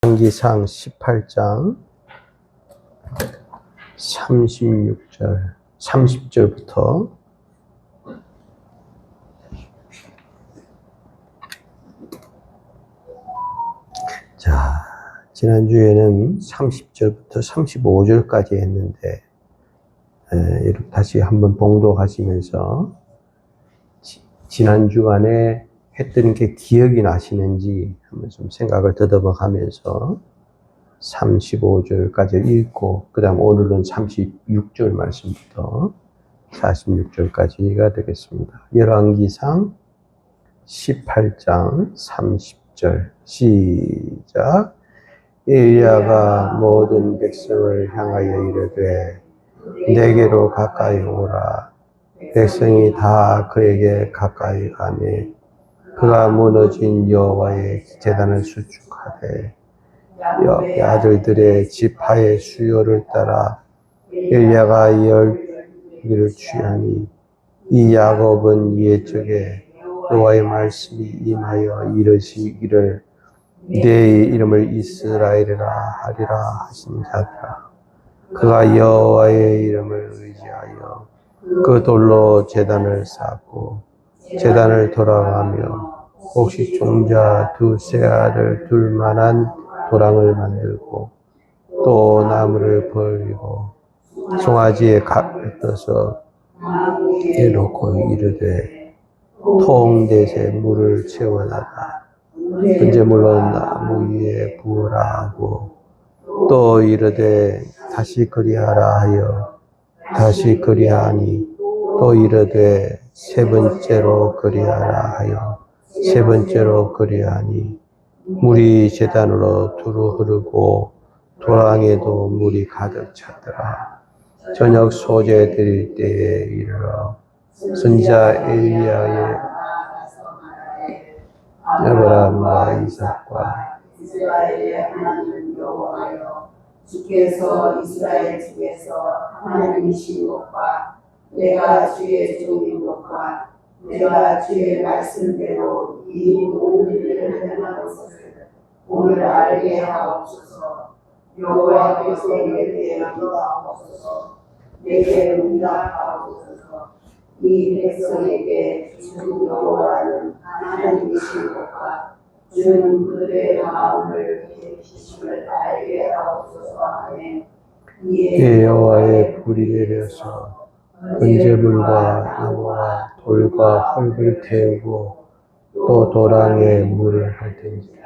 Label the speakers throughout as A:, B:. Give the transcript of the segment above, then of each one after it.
A: 열왕기상 18장 30절부터 자, 지난주에는 30절부터 35절까지 했는데 이렇게 다시 한번 봉독하시면서 지난 주간에 했던 게 기억이 나시는지 한번 좀 생각을 더듬어 가면서 35절까지 읽고 그 다음 오늘은 36절 말씀부터 46절까지가 되겠습니다. 열왕기상 18장 30절 시작. 엘리야가 모든 백성을 향하여 이르되 내게로 가까이 오라. 백성이 다 그에게 가까이 가매 그가 무너진 여호와의 제단을 수축하되 여기 아들들의 지파의 수요를 따라 엘리야가 열기를 취하니 이 야곱은 옛적에 여호와의 말씀이 임하여 이르시기를 내 이름을 이스라엘이라 하리라 하신 자들아. 그가 여호와의 이름을 의지하여 그 돌로 제단을 쌓고 제단을 돌아가며 혹시 종자 두세 알을 둘 만한 도랑을 만들고 또 나무를 벌리고 송아지에 갓을 떠서 해놓고 이르되 통대에 물을 채워놔라. 번제물로 나무 위에 부으라 하고 또 이르되 다시 그리하라 하여 다시 그리하니 또 이르되 세 번째로 그리하라 하여 세 번째로 그리하니 물이 제단으로 두루 흐르고 도랑에도 물이 가득 찼더라. 저녁 소재 드릴 때에 이르러 선지자 엘리야의 아브라함과 이삭과
B: 이스라엘의 하나님 여호와여 주께서 이스라엘 중에서 하나님이신 것과 내가 주의 종인 것과 내가 주의 말씀대로 이 모든 일을 행하는 것을 오늘 알게 하옵소서. 여호와께서 내게 응답하옵소서. 내게 응답하옵소서. 이 백성에게 주 여호와는 하나님이신 것과 주는 그들의 마음을 계시심을 알게 하옵소서. 아멘.
A: 이에 여호와의 불이 내려서 번제물과 나무와 돌과 흙을 태우고 또 도랑에 물을 핥은지라.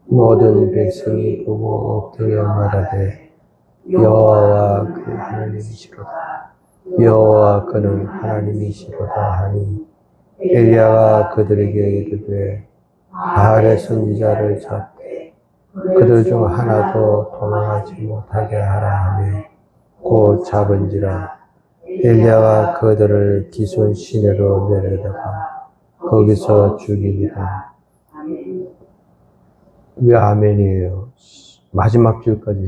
A: 모든 백성이 보고 엎드려 말하되 여호와와 그 하나님이시로다. 여호와 그는 하나님이시로다 하니 엘리야가 그들에게 이르되 바알의 선지자를 잡되 그들 중 하나도 도망하지 못하게 하라 하며 곧 잡은지라. 엘리야가 그들을 기손 시내로 내려다가 거기서 죽이니라. 왜 아멘이에요? 마지막 줄까지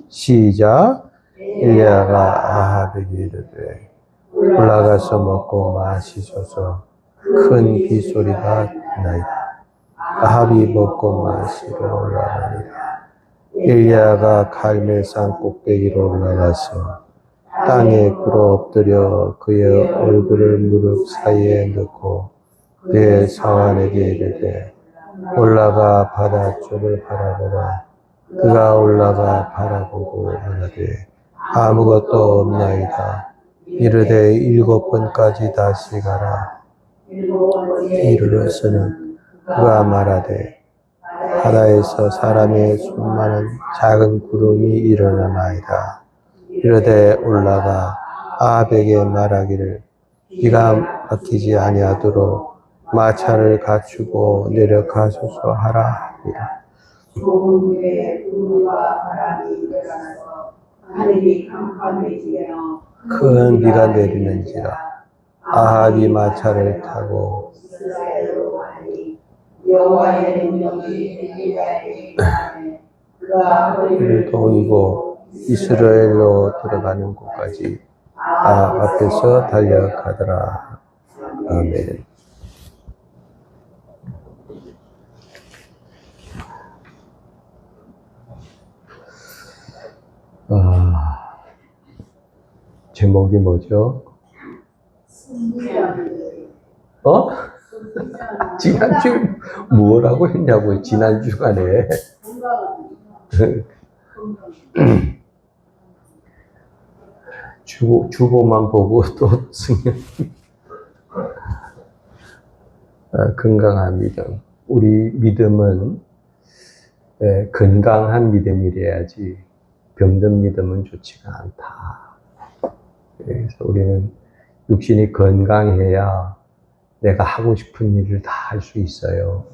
A: 시작. 엘리야가 아합에게 이르되 올라가서 먹고 마시소서. 큰 비소리가 나이다. 아합이 먹고 마시러 올라가니라. 엘리야가 갈멜산 꼭대기로 올라가서 땅에 꿇어 엎드려 그의 얼굴을 무릎 사이에 넣고 그의 사환에게 이르되 올라가 바다 쪽을 바라보라. 그가 올라가 바라보고 말하되 아무것도 없나이다. 이르되 7번까지 다시 가라. 이르러서는 그가 말하되 바다에서 사람의 손만한 작은 구름이 일어나나이다. 이르되 올라가 아합에게 말하기를 비가 막히지 아니하도록 마차를 갖추고 내려가소서 하라 하니라.
B: 조금 후에 구름과 바람이 일어나서 하늘이 캄캄해지며
A: 큰 비가 내리는지라. 아합이 마차를 타고
B: 이스라엘로 가니 여호와의 능력이 엘리야에게 임하매 그가 허리를
A: 동이고 이스라엘로 들어가는 곳까지 아합 앞에서 달려가더라. 아멘. 제목이 뭐죠? 어? 지난주에 뭐라고 했냐고요, 지난 주간에. 주보만 보고 또 승연. 건강한 믿음. 우리 믿음은 건강한 믿음이래야지 병든 믿음은 좋지가 않다. 그래서 우리는 육신이 건강해야 내가 하고 싶은 일을 다 할 수 있어요.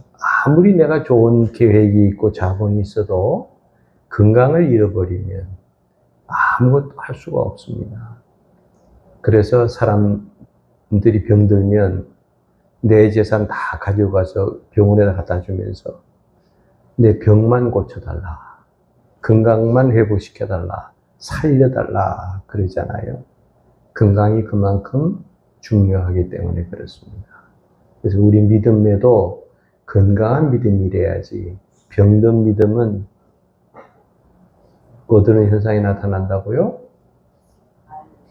A: 아무리 내가 좋은 계획이 있고 자본이 있어도 건강을 잃어버리면 아무것도 할 수가 없습니다. 그래서 사람들이 병들면 내 재산 다 가져가서 병원에다 갖다 주면서 내 병만 고쳐달라, 건강만 회복시켜달라, 살려달라 그러잖아요. 건강이 그만큼 중요하기 때문에 그렇습니다. 그래서 우리 믿음에도 건강한 믿음이래야지 병든 믿음은 어떤 현상이 나타난다고요?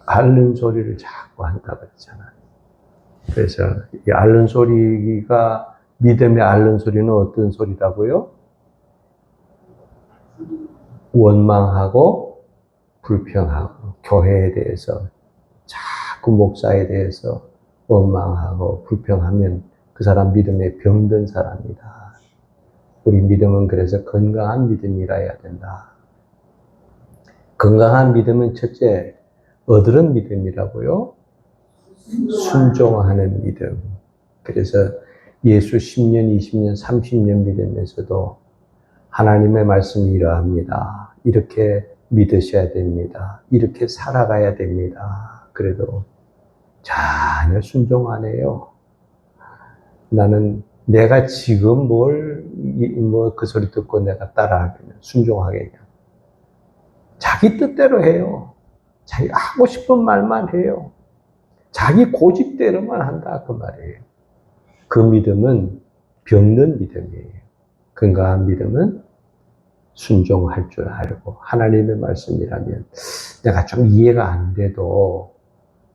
A: 앓는 소리를 자꾸 한다 그랬잖아요. 그래서 이 앓는 소리가, 믿음의 앓는 소리는 어떤 소리라고요? 원망하고 불평하고, 교회에 대해서 자꾸 목사에 대해서 원망하고 불평하면 그 사람 믿음에 병든 사람이다. 우리 믿음은 그래서 건강한 믿음이라 해야 된다. 건강한 믿음은 첫째, 어드른 믿음이라고요? 순종하는 믿음. 그래서 예수 10년, 20년, 30년 믿으면서도 하나님의 말씀이 이러합니다. 이렇게 믿으셔야 됩니다. 이렇게 살아가야 됩니다. 그래도 전혀 순종 안 해요. 나는 내가 지금 그 소리 듣고 내가 따라하겠냐, 순종하겠냐. 자기 뜻대로 해요. 자기 하고 싶은 말만 해요. 자기 고집대로만 한다 그 말이에요. 그 믿음은 병든 믿음이에요. 건강한 믿음은 순종할 줄 알고, 하나님의 말씀이라면 내가 좀 이해가 안 돼도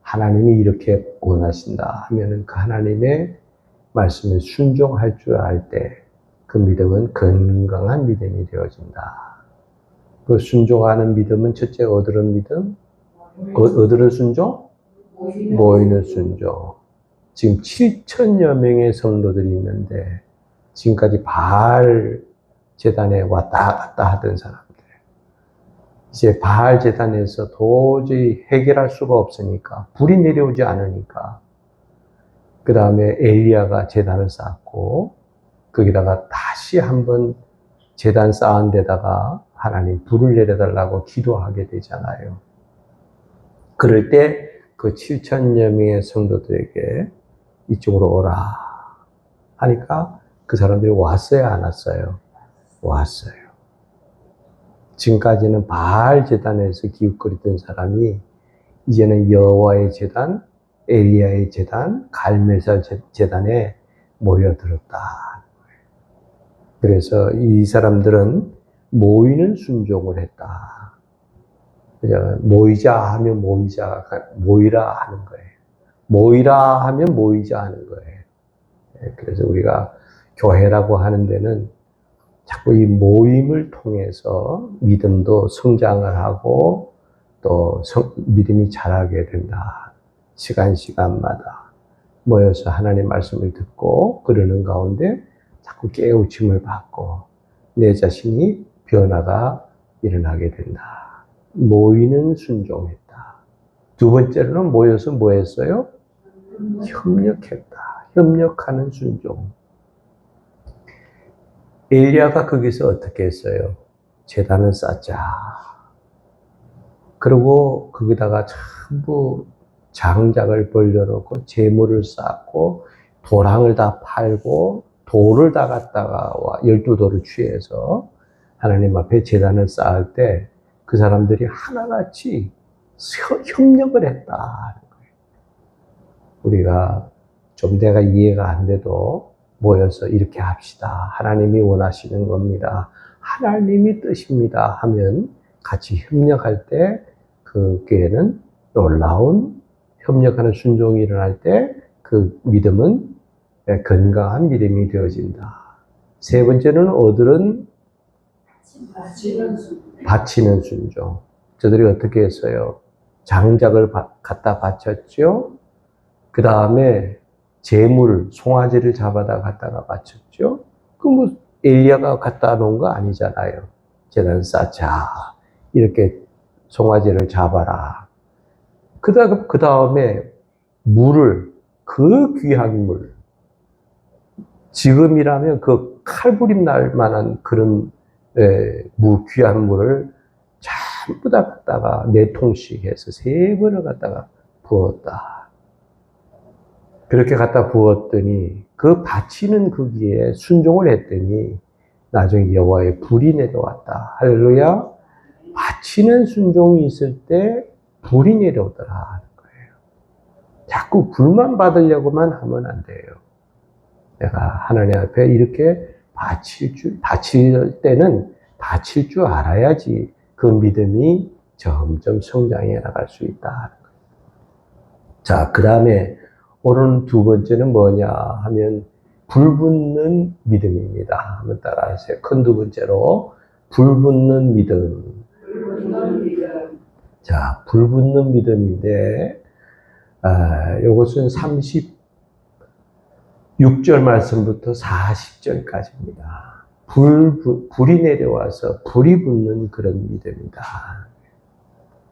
A: 하나님이 이렇게 원하신다 하면은 그 하나님의 말씀에 순종할 줄 알 때 그 믿음은 건강한 믿음이 되어진다. 그 순종하는 믿음은 첫째 어드른 믿음, 어드른 순종, 모이는 순종. 지금 7천여 명의 성도들이 있는데 지금까지 바알 제단에 왔다 갔다 하던 사람들, 이제 바알 제단에서 도저히 해결할 수가 없으니까, 불이 내려오지 않으니까 그 다음에 엘리야가 제단을 쌓고 거기다가 다시 한번 제단 쌓은 데다가 하나님 불을 내려달라고 기도하게 되잖아요. 그럴 때 그 7천여 명의 성도들에게 이쪽으로 오라 하니까 그 사람들이 왔어요, 안 왔어요? 왔어요. 지금까지는 바알 제단에서 기웃거리던 사람이 이제는 여호와의 제단, 엘리야의 제단, 갈멜살 제단에 모여들었다. 그래서 이 사람들은 모이는 순종을 했다. 모이자 하면 모이라 하는 거예요. 모이라 하면 모이자 하는 거예요. 그래서 우리가 교회라고 하는 데는 자꾸 이 모임을 통해서 믿음도 성장을 하고 또 믿음이 자라게 된다. 시간마다 모여서 하나님 말씀을 듣고 그러는 가운데 자꾸 깨우침을 받고 내 자신이 변화가 일어나게 된다. 모이는 순종했다. 두 번째로는 모여서 뭐 했어요? 협력했다. 협력하는 순종. 엘리야가 거기서 어떻게 했어요? 제단을 쌓자. 그리고 거기다가 전부 장작을 벌려놓고 재물을 쌓고 도랑을 다 팔고 돌을 다 갖다가 12돌을 취해서 하나님 앞에 제단을 쌓을 때 그 사람들이 하나같이 협력을 했다. 우리가 좀 내가 이해가 안 돼도 모여서 이렇게 합시다. 하나님이 원하시는 겁니다. 하나님이 뜻입니다. 하면 같이 협력할 때 그 교회는 놀라운 협력하는 순종이 일어날 때 그 믿음은 건강한 믿음이 되어진다. 세 번째는 어들은 바치는 순종. 저들이 어떻게 했어요? 장작을 갖다 바쳤죠. 그 다음에 재물, 송아지를 잡아다 갖다가 바쳤죠. 그 뭐 엘리야가 갖다 놓은 거 아니잖아요. 재단 쌓자. 이렇게 송아지를 잡아라. 그 다음에 물을, 그 귀한 물. 지금이라면 그 칼부림 날 만한 그런 귀한 물을 전부 다 갖다가 4통씩 해서 3번을 갖다가 부었다. 그렇게 갖다 부었더니 그 바치는 거기에 순종을 했더니 나중에 여호와의 불이 내려왔다. 할렐루야. 바치는 순종이 있을 때 불이 내려오더라 하는 거예요. 자꾸 불만 받으려고만 하면 안 돼요. 내가 하나님 앞에 이렇게 바칠 때는 바칠 줄 알아야지 그 믿음이 점점 성장해 나갈 수 있다 하는 거예요. 자, 그 다음에 오늘 두 번째는 뭐냐 하면 불붙는 믿음입니다. 한번 따라하세요. 큰 두 번째로 불붙는 믿음. 자, 불붙는 믿음인데 이것은 36절 말씀부터 40절까지입니다. 불이 내려와서 불이 붙는 그런 믿음이다.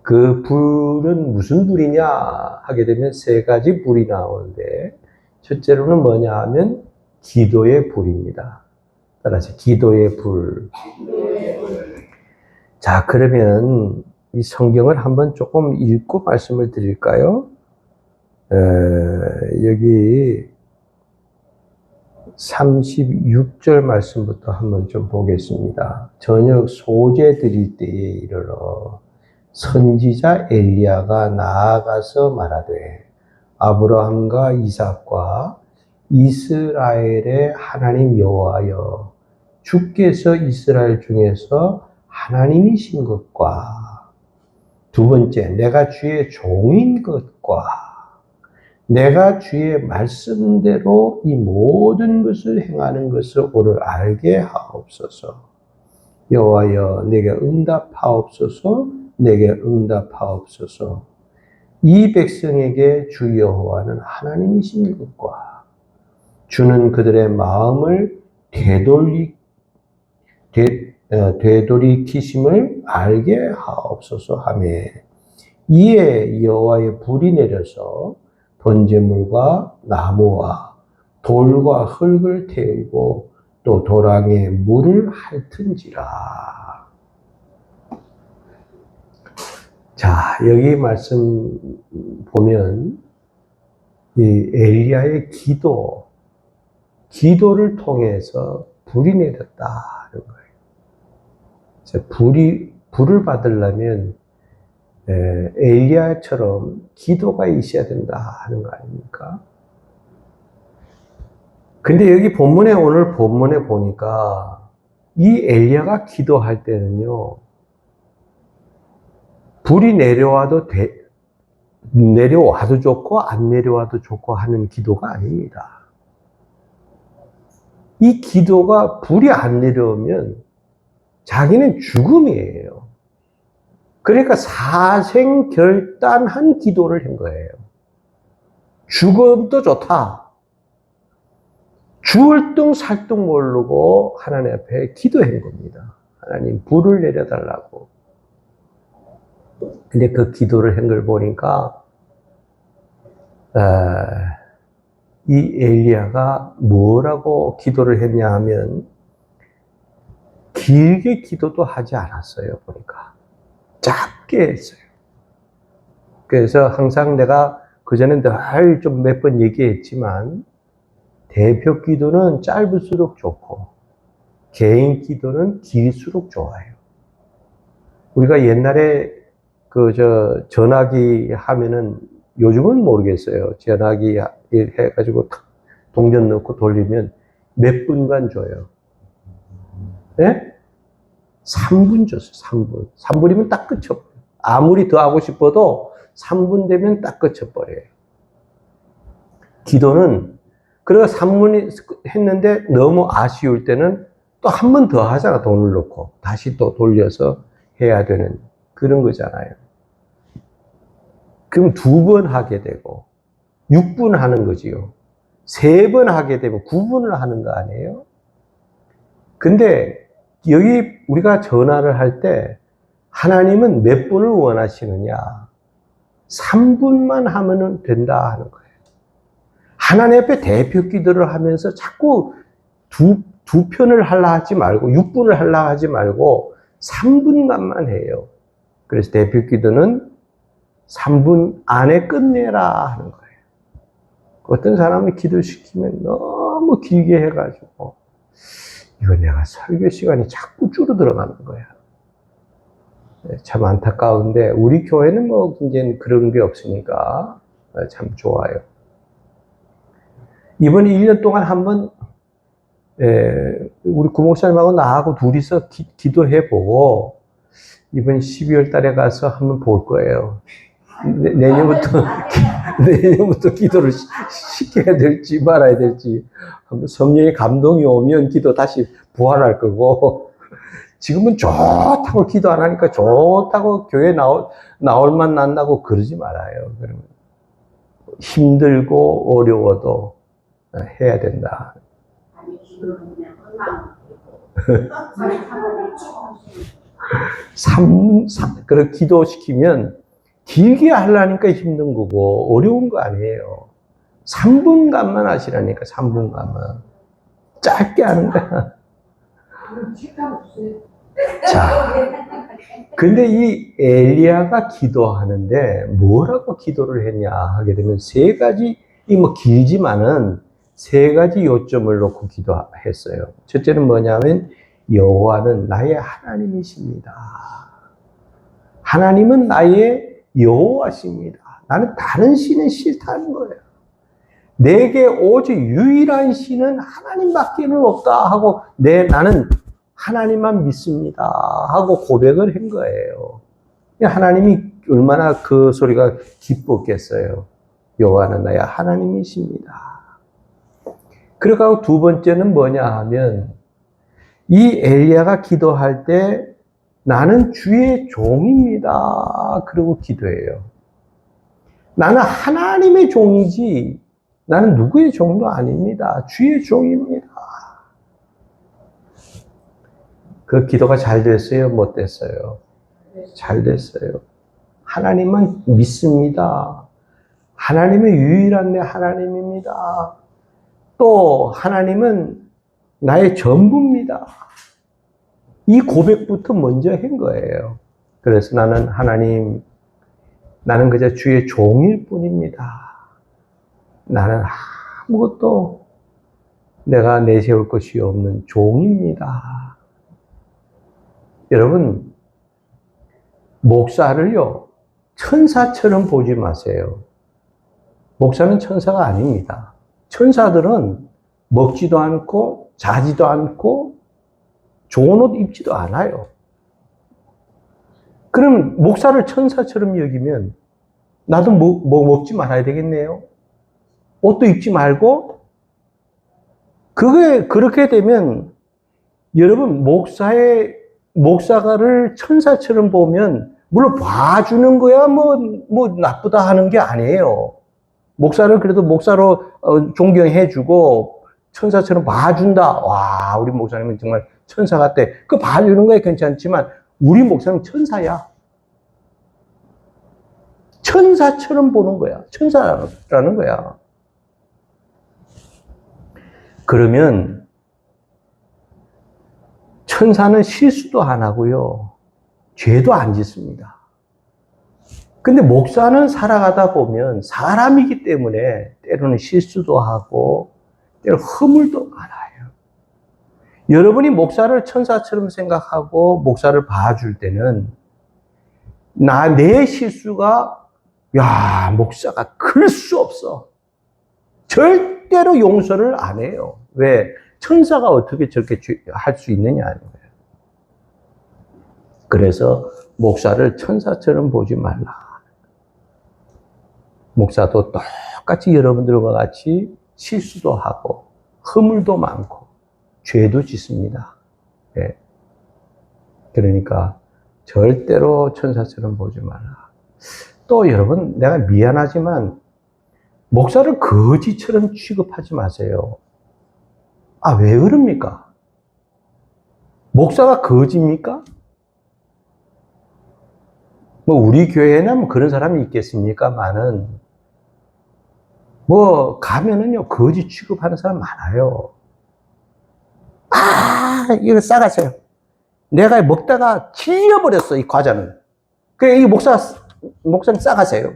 A: 그 불은 무슨 불이냐 하게 되면 3가지 불이 나오는데 첫째로는 뭐냐 하면 기도의 불입니다. 따라서 기도의 불. 자, 그러면 이 성경을 한번 조금 읽고 말씀을 드릴까요? 여기 36절 말씀부터 한번 좀 보겠습니다. 저녁 소재 드릴 때에 이르러 선지자 엘리야가 나아가서 말하되 아브라함과 이삭과 이스라엘의 하나님 여호와여 주께서 이스라엘 중에서 하나님이신 것과 두 번째 내가 주의 종인 것과 내가 주의 말씀대로 이 모든 것을 행하는 것을 오늘 알게 하옵소서. 여호와여 내게 응답하옵소서. 내게 응답하옵소서. 이 백성에게 주 여호와는 하나님이신 것과 주는 그들의 마음을 되돌이키심을 알게 하옵소서 하며 이에 여호와의 불이 내려서 번제물과 나무와 돌과 흙을 태우고 또 도랑에 물을 핥은지라. 자, 여기 말씀 보면 이 엘리야의 기도를 통해서 불이 내렸다는 거예요. 불을 받으려면 엘리야처럼 기도가 있어야 된다 하는 거 아닙니까? 근데 여기 오늘 본문에 보니까 이 엘리야가 기도할 때는요, 불이 내려와도 좋고 안 내려와도 좋고 하는 기도가 아닙니다. 이 기도가 불이 안 내려오면 자기는 죽음이에요. 그러니까 사생결단한 기도를 한 거예요. 죽음도 좋다. 죽을 둥 살 둥 모르고 하나님 앞에 기도한 겁니다. 하나님 불을 내려달라고. 근데 그 기도를 한 걸 보니까 이 엘리야가 뭐라고 기도를 했냐 하면 길게 기도도 하지 않았어요. 보니까 짧게 했어요. 그래서 항상 내가 그전에 늘 좀 몇 번 얘기했지만 대표 기도는 짧을수록 좋고 개인 기도는 길수록 좋아요. 우리가 옛날에 전화기 하면은 요즘은 모르겠어요. 전화기 해가지고 동전 넣고 돌리면 몇 분간 줘요. 네? 3분 줬어요. 3분. 3분이면 딱 끝쳐버려요. 아무리 더 하고 싶어도 3분 되면 딱 끝쳐버려요. 기도는 그래서 3분 했는데 너무 아쉬울 때는 또 한 번 더 하잖아. 돈을 넣고 다시 또 돌려서 해야 되는 그런 거잖아요. 그럼 2번 하게 되고 6분 하는 거지요. 3번 하게 되면 9분을 하는 거 아니에요? 근데 여기 우리가 전화를 할 때 하나님은 몇 분을 원하시느냐? 3분만 하면 된다 하는 거예요. 하나님 앞에 대표 기도를 하면서 자꾸 두 편을 하려 하지 말고 6분을 하려 하지 말고 3분간만 해요. 그래서 대표 기도는 3분 안에 끝내라 하는 거예요. 어떤 사람을 기도시키면 너무 길게 해가지고 이거 내가 설교 시간이 자꾸 줄어들어가는 거야. 참 안타까운데 우리 교회는 뭐 이제 그런 게 없으니까 참 좋아요. 이번에 1년 동안 한번 우리 구목사님하고 나하고 둘이서 기도해보고 이번 12월 달에 가서 한번 볼 거예요. 내년부터 기도를 시켜야 될지 말아야 될지 성령의 감동이 오면 기도 다시 부활할 거고 지금은 좋다고 기도 안 하니까 좋다고 교회 나올 만 난다고 그러지 말아요. 그러면 힘들고 어려워도 해야 된다.
B: 아니 기도는 그냥
A: 그렇게 기도시키면 길게 하려니까 힘든 거고 어려운 거 아니에요. 3분간만 하시라니까 3분간만. 짧게 하는 거야. 자, 근데 이 엘리야가 기도하는데 뭐라고 기도를 했냐 하게 되면 세 가지, 이 뭐 길지만은 세 가지 요점을 놓고 기도했어요. 첫째는 뭐냐면 여호와는 나의 하나님이십니다. 하나님은 나의 여호와십니다. 나는 다른 신은 싫다는 거예요. 내게 오직 유일한 신은 하나님밖에는 없다 하고 나는 하나님만 믿습니다 하고 고백을 한 거예요. 하나님이 얼마나 그 소리가 기뻤겠어요. 여호와는 나의 하나님이십니다. 그러고 두 번째는 뭐냐 하면 이 엘리야가 기도할 때 나는 주의 종입니다. 그러고 기도해요. 나는 하나님의 종이지 나는 누구의 종도 아닙니다. 주의 종입니다. 그 기도가 잘 됐어요? 못 됐어요? 잘 됐어요. 하나님만 믿습니다. 하나님은 유일한 내 하나님입니다. 또 하나님은 나의 전부입니다. 이 고백부터 먼저 한 거예요. 그래서 나는 나는 그저 주의 종일 뿐입니다. 나는 아무것도 내가 내세울 것이 없는 종입니다. 여러분, 목사를요, 천사처럼 보지 마세요. 목사는 천사가 아닙니다. 천사들은 먹지도 않고, 자지도 않고, 좋은 옷 입지도 않아요. 그럼 목사를 천사처럼 여기면, 나도 뭐 먹지 말아야 되겠네요. 옷도 입지 말고, 그렇게 되면, 여러분, 목사가를 천사처럼 보면, 물론 봐주는 거야, 뭐 나쁘다 하는 게 아니에요. 목사를 그래도 목사로 존경해주고, 천사처럼 봐준다. 와, 우리 목사님은 정말 천사 같대. 그 봐주는 거야 괜찮지만, 우리 목사님은 천사야. 천사처럼 보는 거야. 천사라는 거야. 그러면, 천사는 실수도 안 하고요. 죄도 안 짓습니다. 근데 목사는 살아가다 보면 사람이기 때문에 때로는 실수도 하고 때로 허물도 많아요. 여러분이 목사를 천사처럼 생각하고 목사를 봐줄 때는 내 실수가 목사가 클 수 없어. 절대로 용서를 안 해요. 왜? 천사가 어떻게 저렇게 할 수 있느냐 하는 거예요. 그래서 목사를 천사처럼 보지 말라. 목사도 똑같이 여러분들과 같이 실수도 하고 허물도 많고 죄도 짓습니다. 예. 그러니까 절대로 천사처럼 보지 말라. 또 여러분, 내가 미안하지만 목사를 거지처럼 취급하지 마세요. 아, 왜 그럽니까? 목사가 거지입니까? 뭐 우리 교회에는 뭐 그런 사람이 있겠습니까만은 뭐 가면은요 거지 취급하는 사람 많아요. 아, 이거 싸가세요. 내가 먹다가 질려버렸어, 이 과자는. 그래, 이 목사님 싸가세요.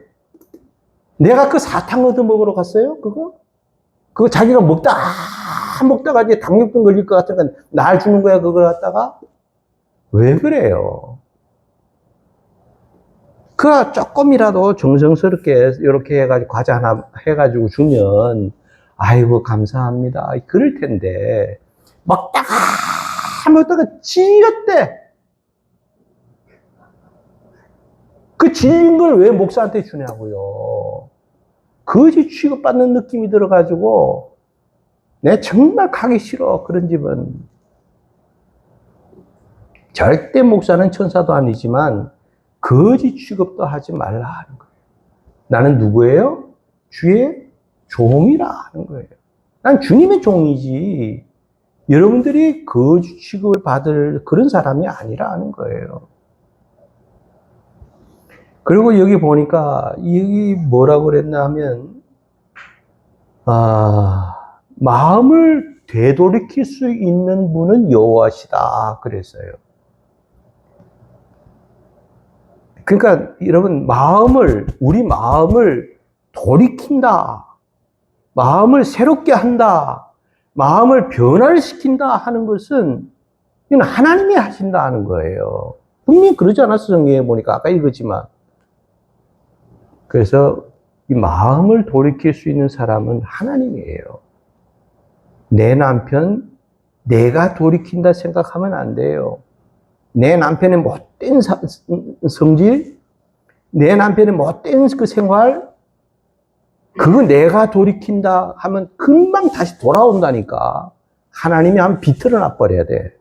A: 내가 그 사탕 얻어 먹으러 갔어요? 그거 자기가 먹다가 이제 당뇨병 걸릴 것 같으니까 날 주는 거야, 그걸 갖다가? 왜 그래요? 그 조금이라도 정성스럽게 이렇게 해가지고 과자 하나 해가지고 주면, 아이고, 감사합니다. 그럴 텐데, 먹다가 질렸대. 그 질린 걸 왜 목사한테 주냐고요. 거지 취급받는 느낌이 들어가지고, 내 정말 가기 싫어, 그런 집은. 절대 목사는 천사도 아니지만, 거지 취급도 하지 말라 하는 거예요. 나는 누구예요? 주의 종이라 하는 거예요. 난 주님의 종이지, 여러분들이 거지 취급을 받을 그런 사람이 아니라 하는 거예요. 그리고 여기 보니까, 여기 뭐라고 그랬나 하면, 마음을 되돌이킬 수 있는 분은 여호와시다 그랬어요. 그러니까 여러분, 우리 마음을 돌이킨다, 마음을 새롭게 한다, 마음을 변화시킨다 하는 것은 이건 하나님이 하신다 하는 거예요. 분명히 그러지 않았어, 성경에 보니까. 아까 읽었지만. 그래서 이 마음을 돌이킬 수 있는 사람은 하나님이에요. 내 남편, 내가 돌이킨다 생각하면 안 돼요. 내 남편의 못된 성질, 내 남편의 못된 그 생활, 그거 내가 돌이킨다 하면 금방 다시 돌아온다니까. 하나님이 한번 비틀어 놔버려야 돼.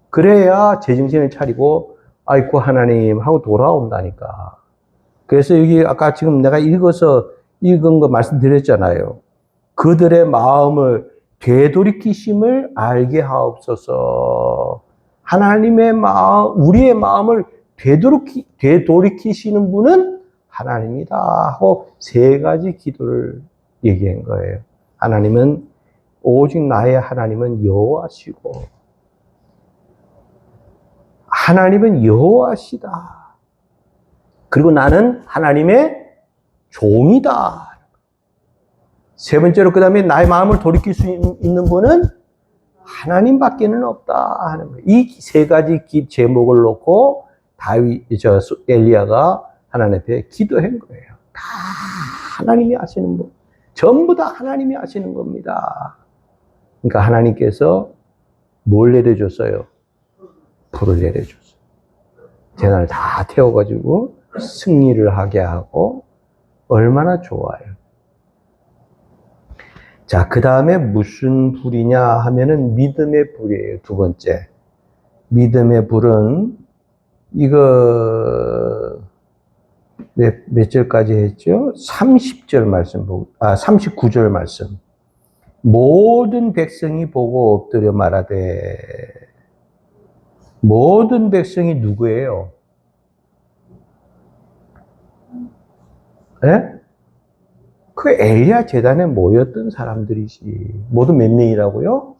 A: 그래야 제정신을 차리고, 아이고, 하나님 하고 돌아온다니까. 그래서 여기 아까 지금 내가 읽은 거 말씀드렸잖아요. 그들의 마음을 되돌이키심을 알게 하옵소서. 하나님의 마음, 우리의 마음을 되돌이키시는 분은 하나님이다 하고 세 가지 기도를 얘기한 거예요. 오직 나의 하나님은 여호와시고, 하나님은 여호와시다. 그리고 나는 하나님의 종이다. 세 번째로, 그 다음에 나의 마음을 돌이킬 수 있는 분은 하나님밖에는 없다 하는 거예요. 이 세 가지 제목을 놓고 엘리야가 하나님 앞에 기도한 거예요. 다 하나님이 하시는 분. 전부 다 하나님이 하시는 겁니다. 그러니까 하나님께서 뭘 내려줬어요? 불을 내려줬어요. 재난을 다 태워가지고 승리를 하게 하고, 얼마나 좋아요. 자, 그 다음에 무슨 불이냐 하면은 믿음의 불이에요. 두 번째. 믿음의 불은, 이거, 몇 절까지 했죠? 30절 말씀, 39절 말씀. 모든 백성이 보고 엎드려 말하되, 모든 백성이 누구예요? 예? 그 엘리야 제단에 모였던 사람들이지. 모두 몇 명이라고요?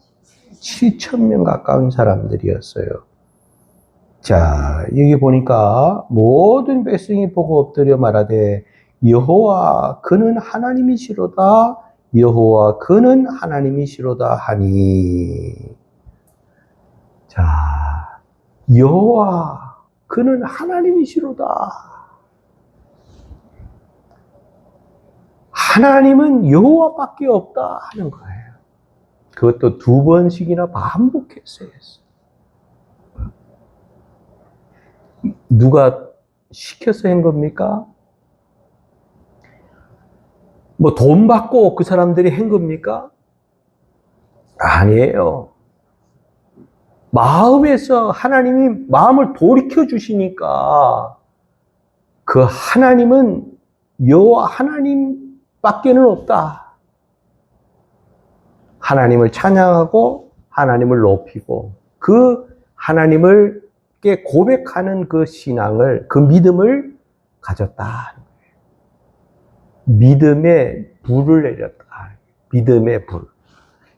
A: 7,000명 가까운 사람들이었어요. 자, 여기 보니까 모든 백성이 보고 엎드려 말하되, 여호와 그는 하나님이시로다, 여호와 그는 하나님이시로다 하니. 자, 여호와 그는 하나님이시로다. 하나님은 여호와밖에 없다 하는 거예요. 그것도 두 번씩이나 반복했어요. 누가 시켜서 한 겁니까? 뭐 돈 받고 그 사람들이 한 겁니까? 아니에요. 마음에서 하나님이 마음을 돌이켜 주시니까 그 하나님은 여호와 하나님밖에는 없다. 하나님을 찬양하고 하나님을 높이고 그 하나님을께 고백하는 그 신앙을, 그 믿음을 가졌다. 믿음의 불을 내렸다. 믿음의 불.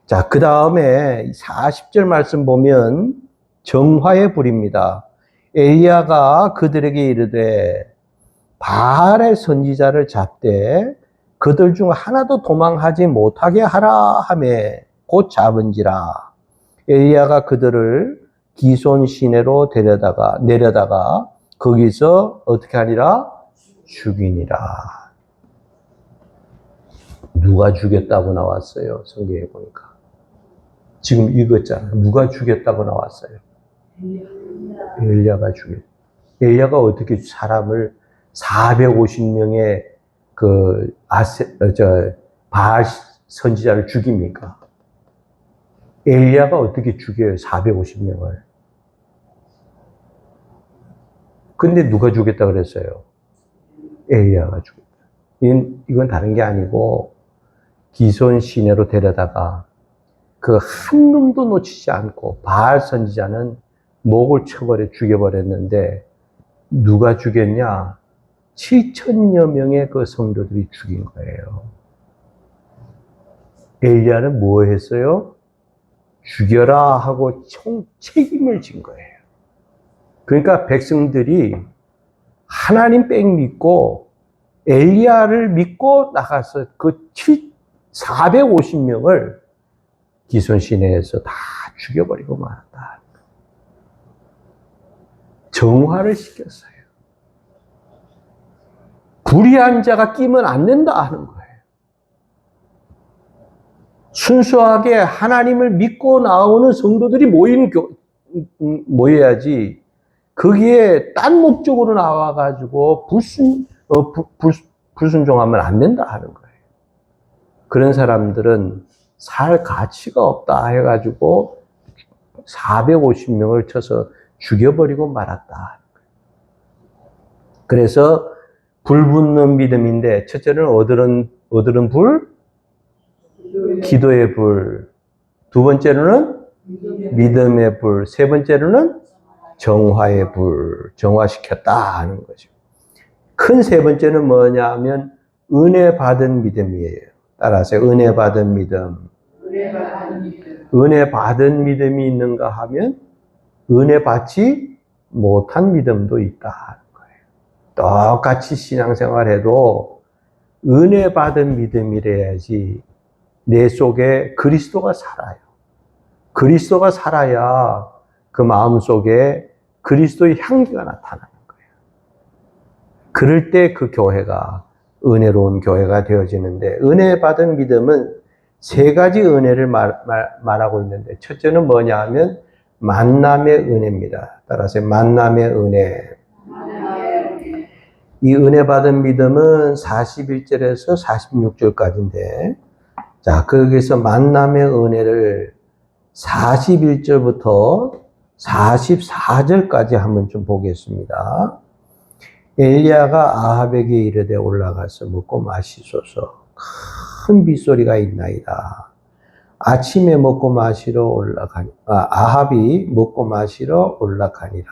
A: 자, 그 다음에 40절 말씀 보면 정화의 불입니다. 엘리야가 그들에게 이르되 바알의 선지자를 잡되 그들 중 하나도 도망하지 못하게 하라 하매 곧 잡은지라. 엘리야가 그들을 기손 시내로 내려다가 거기서 어떻게 하니라? 죽이니라. 누가 죽였다고 나왔어요? 성경에 보니까. 지금 읽었잖아요. 누가 죽였다고 나왔어요? 엘리야가 죽였. 엘리야가 어떻게 사람을 450명의 바알 선지자를 죽입니까? 엘리야가 어떻게 죽여요? 450명을. 근데 누가 죽였다 그랬어요? 엘리야가 죽였다. 이건 다른 게 아니고 기손 시내로 데려다가 그 한 놈도 놓치지 않고 바알 선지자는 목을 쳐버려 죽여버렸는데 누가 죽였냐? 7천여 명의 그 성도들이 죽인 거예요. 엘리야는 뭐 했어요? 죽여라 하고 책임을 진 거예요. 그러니까 백성들이 하나님 뺑 믿고 엘리야를 믿고 나가서 그 450명을 기손 시내에서 다 죽여버리고 말았다. 정화를 시켰어요. 불의한 자가 끼면 안 된다 하는 거예요. 순수하게 하나님을 믿고 나오는 성도들이 모여야지 거기에 딴 목적으로 나와가지고 불순종하면 안 된다 하는 거예요. 그런 사람들은 살 가치가 없다 해가지고 450명을 쳐서 죽여버리고 말았다. 그래서 불 붙는 믿음인데 첫째는 어드른 불, 기도의 불. 두 번째로는 믿음의 불. 세 번째로는 정화의 불. 정화시켰다 하는 거죠. 큰 세 번째는 뭐냐 하면 은혜 받은 믿음이에요. 따라서 은혜 받은 믿음. 은혜 받은 믿음이 있는가 하면 은혜 받지 못한 믿음도 있다 하는 거예요. 똑같이 신앙생활해도 은혜 받은 믿음이래야지 내 속에 그리스도가 살아요. 그리스도가 살아야 그 마음 속에 그리스도의 향기가 나타나는 거예요. 그럴 때 그 교회가 은혜로운 교회가 되어지는데, 은혜 받은 믿음은 세 가지 은혜를 말하고 있는데, 첫째는 뭐냐 하면 만남의 은혜입니다. 따라서 만남의 은혜. 이 은혜 받은 믿음은 41절에서 46절까지인데, 자, 거기서 만남의 은혜를 41절부터 44절까지 한번 좀 보겠습니다. 엘리야가 아합에게 이르되 올라가서 먹고 마시소서. 큰 빗소리가 있나이다. 아침에 먹고 마시러 올라가니, 아합이 먹고 마시러 올라가니라.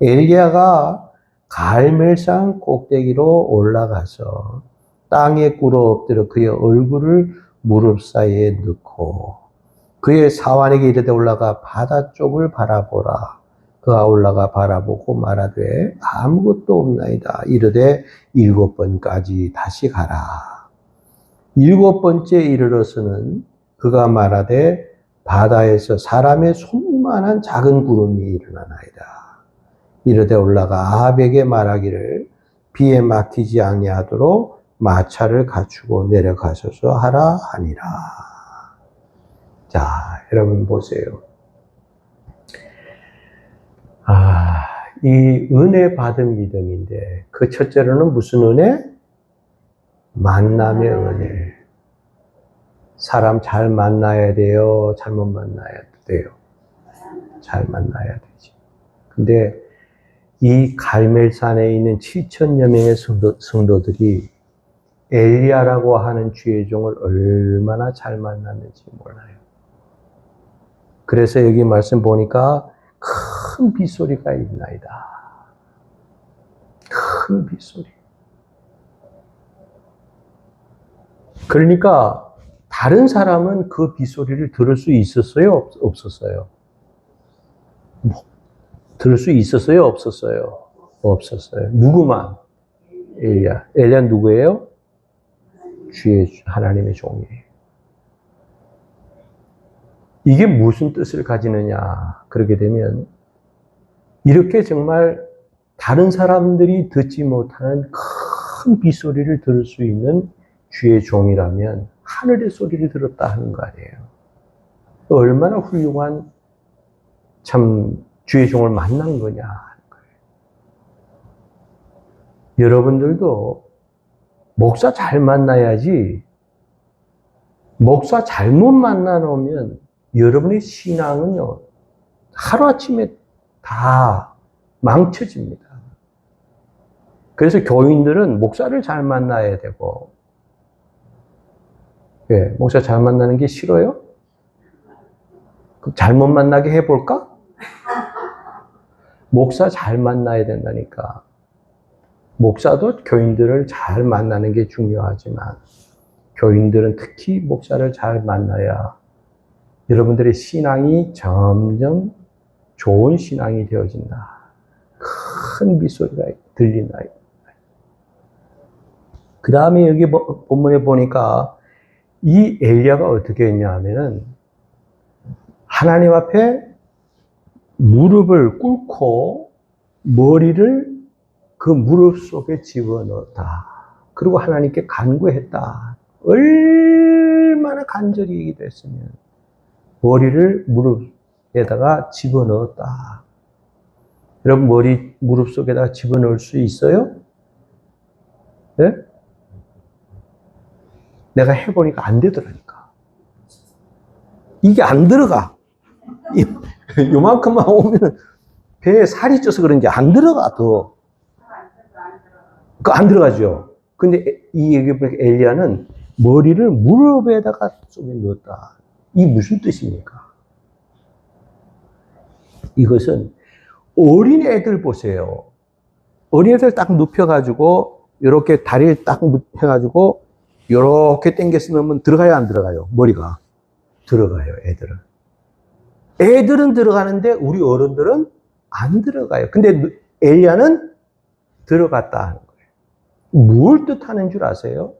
A: 엘리야가 갈멜산 꼭대기로 올라가서 땅에 꿇어 엎드려 그의 얼굴을 무릎 사이에 넣고 그의 사환에게 이르되 올라가 바다 쪽을 바라보라. 그가 올라가 바라보고 말하되 아무것도 없나이다. 이르되 7번까지 다시 가라. 7번째 이르러서는 그가 말하되 바다에서 사람의 손만한 작은 구름이 일어나나이다. 이르되 올라가 아합에게 말하기를 비에 막히지 아니하도록 마차를 갖추고 내려가소서 하라 하니라. 자, 여러분 보세요. 이 은혜 받은 믿음인데 그 첫째로는 무슨 은혜? 만남의 은혜. 사람 잘 만나야 돼요? 잘못 만나야 돼요? 잘 만나야 되지. 근데 이 갈멜산에 있는 7천여 명의 성도들이 엘리야라고 하는 주의 종을 얼마나 잘 만났는지 몰라요. 그래서 여기 말씀 보니까 큰 빗소리가 있나이다. 큰 빗소리. 그러니까 다른 사람은 그 빗소리를 들을 수 있었어요? 없었어요? 들을 수 있었어요? 없었어요? 없었어요. 누구만? 엘리야. 엘리야 누구예요? 주의 하나님의 종이에요. 이게 무슨 뜻을 가지느냐? 그러게 되면 이렇게 정말 다른 사람들이 듣지 못하는 큰 빗소리를 들을 수 있는 주의 종이라면 하늘의 소리를 들었다 하는 거 아니에요. 얼마나 훌륭한 참 주의 종을 만난 거냐 하는 거예요. 여러분들도 목사 잘 만나야지 목사 잘못 만나 놓으면 여러분의 신앙은요 하루아침에 다 망쳐집니다. 그래서 교인들은 목사를 잘 만나야 되고 왜? 목사 잘 만나는 게 싫어요? 그럼 잘못 만나게 해볼까? 목사 잘 만나야 된다니까. 목사도 교인들을 잘 만나는 게 중요하지만 교인들은 특히 목사를 잘 만나야 여러분들의 신앙이 점점 좋은 신앙이 되어진다. 큰 빗소리가 들린다. 그 다음에 여기 본문에 보니까 이 엘리야가 어떻게 했냐 하면은 하나님 앞에 무릎을 꿇고 머리를 그 무릎 속에 집어넣었다. 그리고 하나님께 간구했다. 얼마나 간절히 얘기됐으면 머리를 무릎에다가 집어넣었다. 여러분 머리 무릎 속에다가 집어넣을 수 있어요? 네? 내가 해보니까 안 되더라니까. 이게 안 들어가. 요만큼만 오면 배에 살이 쪄서 그런지 안 들어가, 더. 안 들어가죠. 근데 이 얘기 보니까 엘리야는 머리를 무릎에다가 속에 넣었다. 이 무슨 뜻입니까? 이것은 어린애들 보세요. 어린애들 딱 눕혀가지고, 이렇게 다리를 딱 해가지고, 이렇게 당겨서 넣으면 들어가요, 안 들어가요? 머리가. 들어가요, 애들은. 애들은 들어가는데, 우리 어른들은 안 들어가요. 근데 엘리야는 들어갔다 하는 거예요. 뭘 뜻하는 줄 아세요?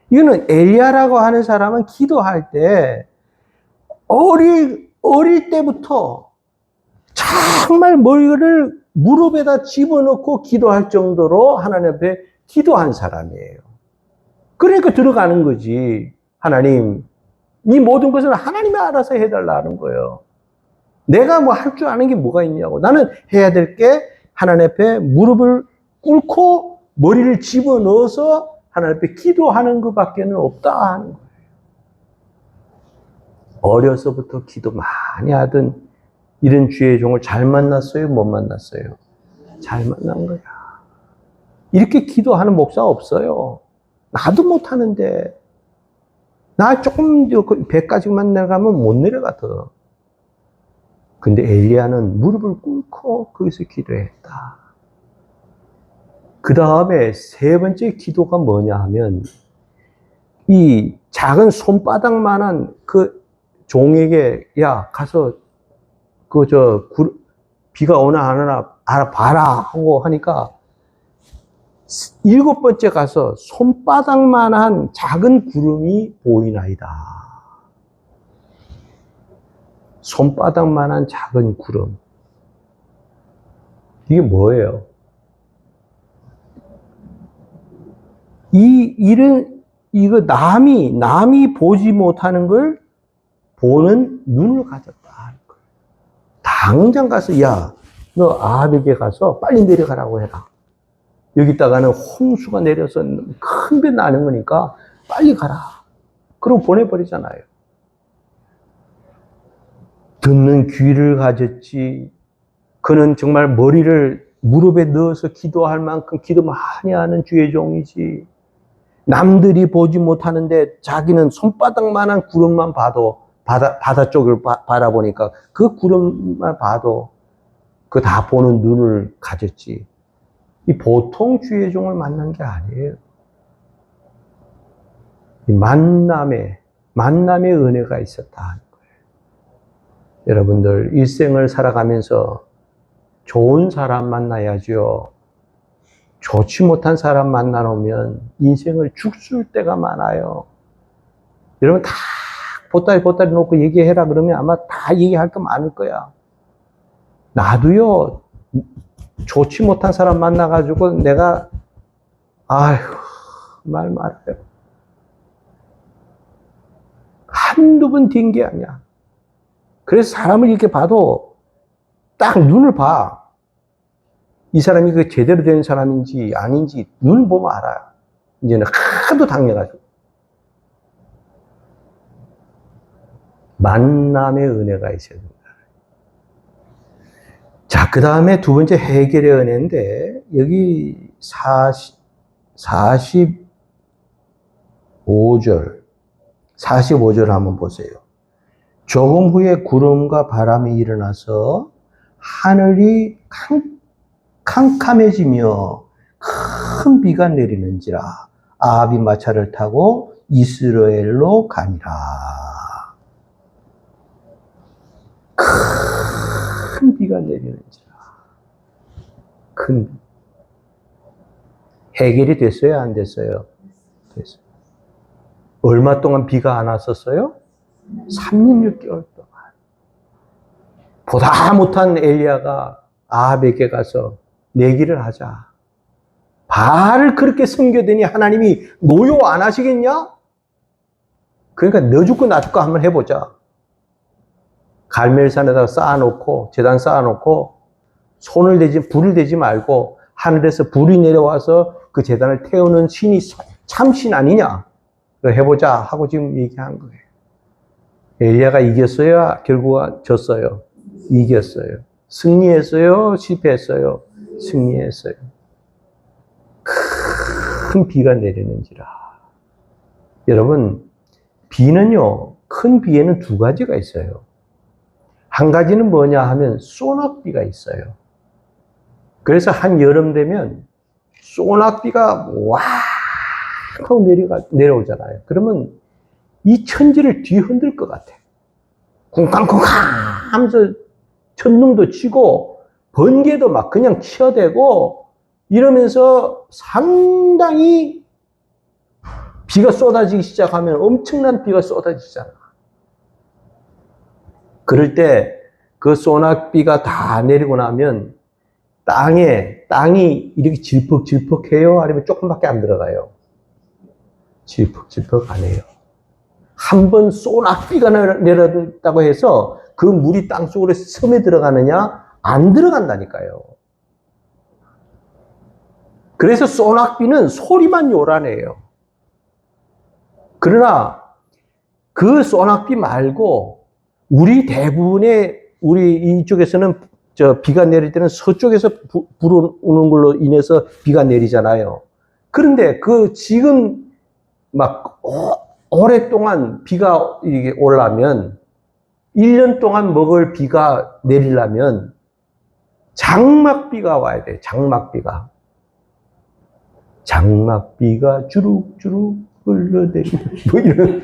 A: 이거는 엘리야라고 하는 사람은 기도할 때, 어릴 때부터 정말 머리를 무릎에다 집어넣고 기도할 정도로 하나님 앞에 기도한 사람이에요. 그러니까 들어가는 거지. 하나님, 이 모든 것은 하나님이 알아서 해달라는 거예요. 내가 뭐 할 줄 아는 게 뭐가 있냐고. 나는 해야 될 게 하나님 앞에 무릎을 꿇고 머리를 집어넣어서 하나님 앞에 기도하는 것밖에는 없다 하는 거예요. 어려서부터 기도 많이 하던 이런 주의 종을 잘 만났어요? 못 만났어요? 잘 만난 거야. 이렇게 기도하는 목사 없어요. 나도 못하는데 나 조금 100까지만 내려가면 못 내려가 더. 근데 엘리야는 무릎을 꿇고 거기서 기도했다. 그 다음에 세 번째 기도가 뭐냐 하면 이 작은 손바닥만한 그 종에게 야 가서 비가 오나 안 오나 알아봐라 하고 하니까 7번째 가서 손바닥만한 작은 구름이 보이나이다. 손바닥만한 작은 구름. 이게 뭐예요? 이거 남이 보지 못하는 걸 보는 눈을 가졌다. 당장 가서, 야, 너 아합에게 가서 빨리 내려가라고 해라. 여기다가는 홍수가 내려서 큰 배 나는 거니까 빨리 가라. 그러고 보내버리잖아요. 듣는 귀를 가졌지. 그는 정말 머리를 무릎에 넣어서 기도할 만큼 기도 많이 하는 주의 종이지. 남들이 보지 못하는데 자기는 손바닥만한 구름만 봐도 바다 쪽을 바라보니까 그 구름만 봐도 그 다 보는 눈을 가졌지. 이 보통 주의 종을 만난 게 아니에요. 이 만남의 은혜가 있었다 하는 거예요. 여러분들 일생을 살아가면서 좋은 사람 만나야죠. 좋지 못한 사람 만나놓으면 인생을 죽을 때가 많아요. 여러분 다 보따리 놓고 얘기해라 그러면 아마 다 얘기할 거 많을 거야. 나도요, 좋지 못한 사람 만나가지고 내가, 말 말아요. 한두 번 뛴 게 아니야. 그래서 사람을 이렇게 봐도 딱 눈을 봐. 이 사람이 그 제대로 된 사람인지 아닌지 눈을 보면 알아요. 이제는 하도 당해가지고. 만남의 은혜가 있어야 된다. 자, 그 다음에 두 번째 해결의 은혜인데, 여기 45절 한번 보세요. 조금 후에 구름과 바람이 일어나서 하늘이 캄캄해지며 큰 비가 내리는지라 아합이 마차를 타고 이스라엘로 가니라. 큰 비가 내리는지라. 큰 비. 해결이 됐어요? 안 됐어요? 됐어요. 얼마 동안 비가 안 왔었어요? 3년 6개월 동안. 보다 못한 엘리야가 아합에게 가서 내기를 하자. 바알을 그렇게 섬겨대니 하나님이 노여 안 하시겠냐? 그러니까 너 죽고 나 죽고 한번 해보자. 갈멜산에다가 쌓아놓고, 재단 쌓아놓고, 불을 대지 말고, 하늘에서 불이 내려와서 그 재단을 태우는 신이 참신 아니냐? 그걸 해보자 하고 지금 얘기한 거예요. 엘리야가 이겼어요? 결국 졌어요? 이겼어요. 승리했어요? 실패했어요? 승리했어요. 큰 비가 내리는지라. 여러분, 비는요, 큰 비에는 두 가지가 있어요. 한 가지는 뭐냐 하면 소낙비가 있어요. 그래서 한 여름 되면 소낙비가 와 하고 내려오잖아요. 그러면 이 천지를 뒤흔들 것 같아. 쿵쾅쿵쾅 하면서 천둥도 치고 번개도 막 그냥 치어대고 이러면서 상당히 비가 쏟아지기 시작하면 엄청난 비가 쏟아지잖아. 그럴 때 그 소낙비가 다 내리고 나면 땅이 이렇게 질퍽질퍽해요? 아니면 조금밖에 안 들어가요? 질퍽질퍽 안 해요. 한 번 소낙비가 내렸다고 해서 그 물이 땅 속으로 스며 들어가느냐? 안 들어간다니까요. 그래서 소낙비는 소리만 요란해요. 그러나 그 소낙비 말고 우리 이쪽에서는 비가 내릴 때는 서쪽에서 불어오는 걸로 인해서 비가 내리잖아요. 그런데 지금 막 오랫동안 비가 이게 오려면 1년 동안 먹을 비가 내리려면 장막비가 와야 돼요. 장막비가 주룩주룩 흘러내리는 뭐 이런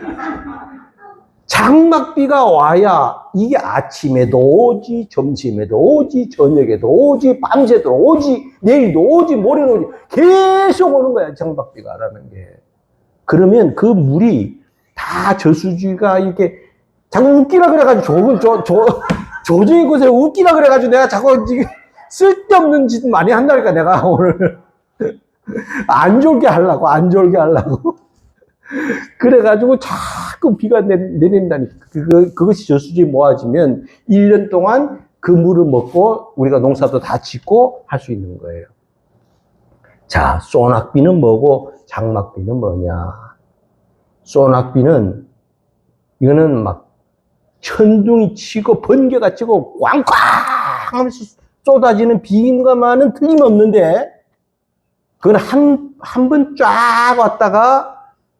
A: 장막비가 와야 이게 아침에도 오지, 점심에도 오지, 저녁에도 오지, 밤새도 오지, 내일도 오지, 모레도 오지 계속 오는 거야. 장막비가라는 게. 그러면 그 물이 다 저수지가 이렇게 자꾸 웃기라 그래가지고 조정의 곳에 웃기라 그래가지고 내가 자꾸 지금 쓸데없는 짓 많이 한다니까 내가 오늘 안 졸게 하려고 그래가지고 자꾸 비가 내린다니까. 그것이 저수지에 모아지면 1년 동안 그 물을 먹고 우리가 농사도 다 짓고 할 수 있는 거예요. 자, 소낙비는 뭐고 장막비는 뭐냐? 소낙비는 이거는 막 천둥이 치고 번개가 치고 꽝꽝 하면서 쏟아지는 비인가만은 틀림없는데 그건 한 번 쫙 왔다가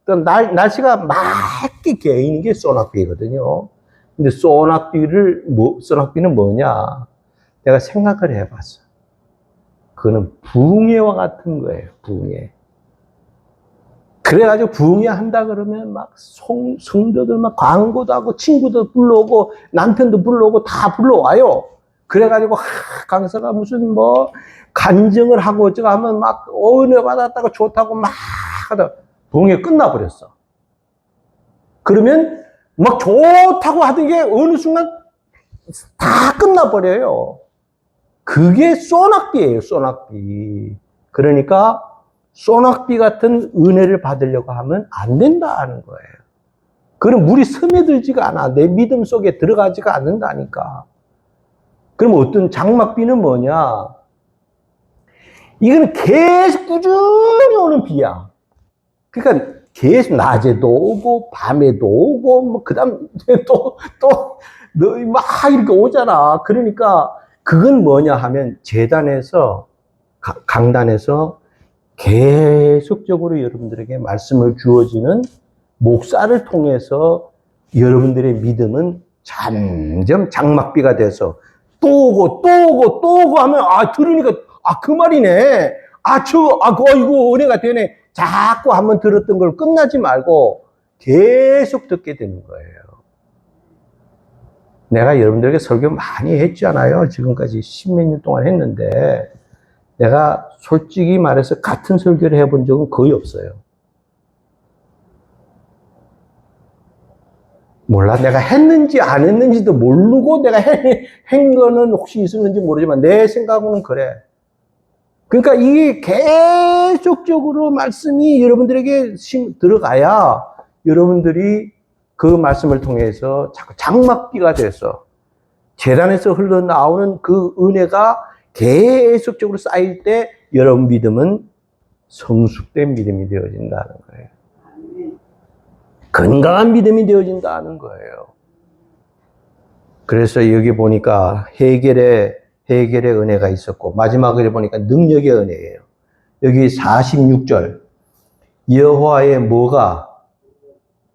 A: 또 날씨가 맑게 개이는 게 소낙비거든요. 근데 소낙비는 뭐냐? 내가 생각을 해봤어. 그거는 붕해와 같은 거예요, 붕해. 그래가지고 붕해 한다 그러면 막 성도들 막 광고도 하고 친구도 불러오고 남편도 불러오고 다 불러와요. 그래가지고 강사가 무슨 뭐 간증을 하고 어쩌고 하면 막 은혜 받았다고 좋다고 막 하다 붕해 끝나버렸어. 그러면 막 좋다고 하던 게 어느 순간 다 끝나버려요. 그게 소낙비예요, 소낙비. 그러니까 소낙비 같은 은혜를 받으려고 하면 안 된다는 거예요. 그럼 물이 스며들지가 않아. 내 믿음 속에 들어가지가 않는다니까. 그럼 어떤 장막비는 뭐냐? 이거는 계속 꾸준히 오는 비야. 그러니까 계속 낮에도 오고 밤에도 오고 뭐 그다음 막 이렇게 오잖아. 그러니까 그건 뭐냐 하면 제단에서 강단에서 계속적으로 여러분들에게 말씀을 주어지는 목사를 통해서 여러분들의 믿음은 점점 장막비가 돼서 또 오고 하면 들으니까 그 말이네. 이거 은혜가 되네. 자꾸 한번 들었던 걸 끝나지 말고 계속 듣게 되는 거예요. 내가 여러분들에게 설교 많이 했잖아요. 지금까지 십몇 년 동안 했는데 내가 솔직히 말해서 같은 설교를 해본 적은 거의 없어요. 몰라. 내가 했는지 안 했는지도 모르고 내가 한 거는 혹시 있었는지 모르지만 내 생각은 그래. 그러니까 이게 계속적으로 말씀이 여러분들에게 들어가야 여러분들이 그 말씀을 통해서 자꾸 장막비가 돼서 제단에서 흘러나오는 그 은혜가 계속적으로 쌓일 때 여러분 믿음은 성숙된 믿음이 되어진다는 거예요. 건강한 믿음이 되어진다는 거예요. 그래서 여기 보니까 해결의 은혜가 있었고 마지막에 보니까 능력의 은혜예요. 여기 46절 여호와의 뭐가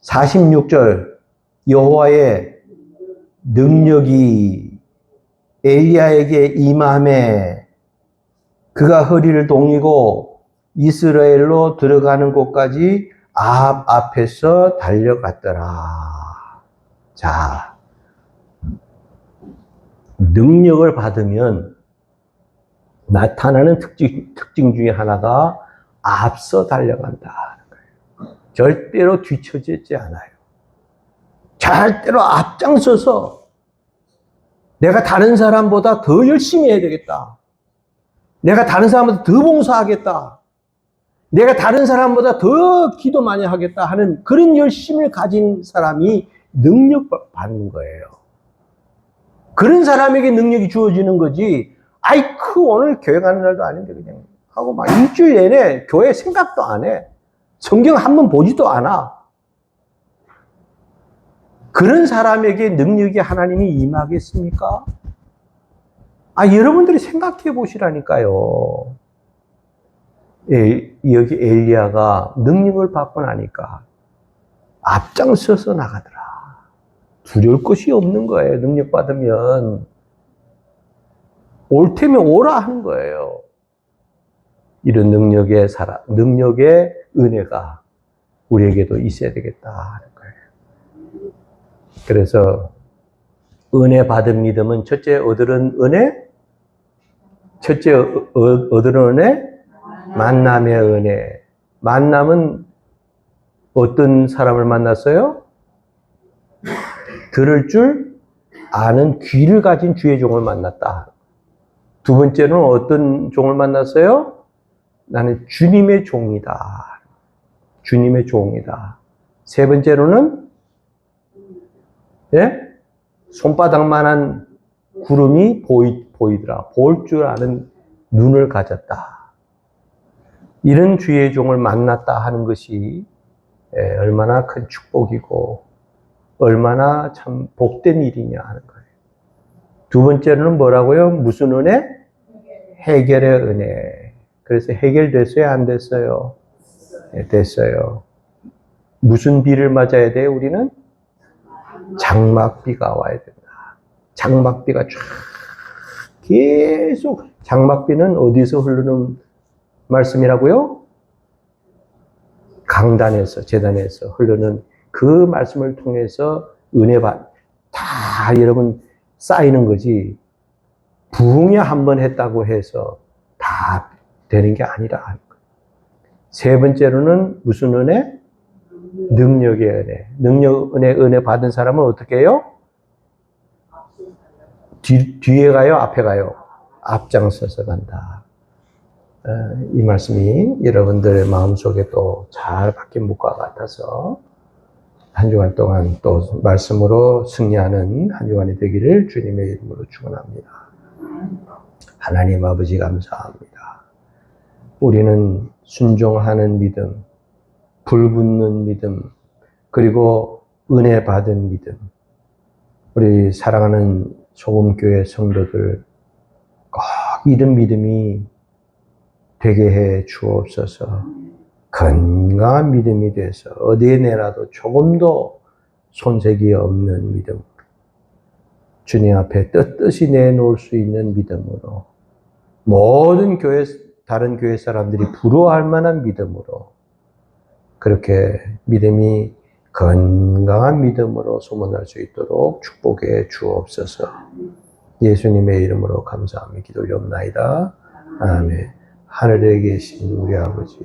A: 46절 여호와의 능력이 엘리야에게 임함에 그가 허리를 동이고 이스라엘로 들어가는 곳까지 아합 앞에서 달려갔더라. 자, 능력을 받으면 나타나는 특징 중에 하나가 앞서 달려간다. 절대로 뒤처지지 않아요. 절대로 앞장서서 내가 다른 사람보다 더 열심히 해야 되겠다. 내가 다른 사람보다 더 봉사하겠다. 내가 다른 사람보다 더 기도 많이 하겠다 하는 그런 열심을 가진 사람이 능력 받는 거예요. 그런 사람에게 능력이 주어지는 거지. 오늘 교회 가는 날도 아닌데 그냥 하고 막 일주일 내내 교회 생각도 안 해. 성경 한번 보지도 않아. 그런 사람에게 능력이 하나님이 임하겠습니까? 여러분들이 생각해 보시라니까요. 여기 엘리야가 능력을 받고 나니까 앞장서서 나가더라. 두려울 것이 없는 거예요. 능력 받으면. 올 테면 오라 하는 거예요. 이런 능력의 은혜가 우리에게도 있어야 되겠다 하는 거예요. 그래서 은혜 받은 믿음은 첫째 얻으는 은혜? 첫째 얻으는 은혜? 만남의 은혜. 만남은 어떤 사람을 만났어요? 들을 줄 아는 귀를 가진 주의 종을 만났다. 두 번째는 어떤 종을 만났어요? 나는 주님의 종이다. 주님의 종이다. 세 번째로는 손바닥만한 구름이 보이더라. 볼 줄 아는 눈을 가졌다. 이런 주의 종을 만났다 하는 것이 얼마나 큰 축복이고 얼마나 참 복된 일이냐 하는 거예요. 두 번째로는 뭐라고요? 무슨 은혜? 해결의 은혜. 그래서 해결됐어요? 안 됐어요? 네, 됐어요. 무슨 비를 맞아야 돼요? 우리는 장막비가 와야 된다. 장막비가 쫙 계속, 장막비는 어디서 흐르는 말씀이라고요? 강단에서, 제단에서 흐르는 그 말씀을 통해서 다 여러분 쌓이는 거지, 부흥이 한 번 했다고 해서 다 되는 게 아니라. 세 번째로는 무슨 은혜? 능력의 은혜. 은혜 받은 사람은 어떻게 해요? 뒤에 가요? 앞에 가요? 앞장서서 간다. 이 말씀이 여러분들의 마음속에 또 잘 박힌 묵과 같아서 한 주간 동안 또 말씀으로 승리하는 한 주간이 되기를 주님의 이름으로 축원합니다. 하나님 아버지 감사합니다. 우리는 순종하는 믿음, 불붙는 믿음, 그리고 은혜 받은 믿음, 우리 사랑하는 소금교회 성도들 꼭 이런 믿음이 되게 해 주옵소서. 건강한 믿음이 돼서 어디에 내라도 조금도 손색이 없는 믿음, 주님 앞에 떳떳이 내놓을 수 있는 믿음으로, 모든 다른 교회 사람들이 부러워할 만한 믿음으로, 그렇게 믿음이 건강한 믿음으로 소문날 수 있도록 축복해 주옵소서. 예수님의 이름으로 감사하며 기도 올려옵나이다. 아멘. 하늘에 계신 우리 아버지,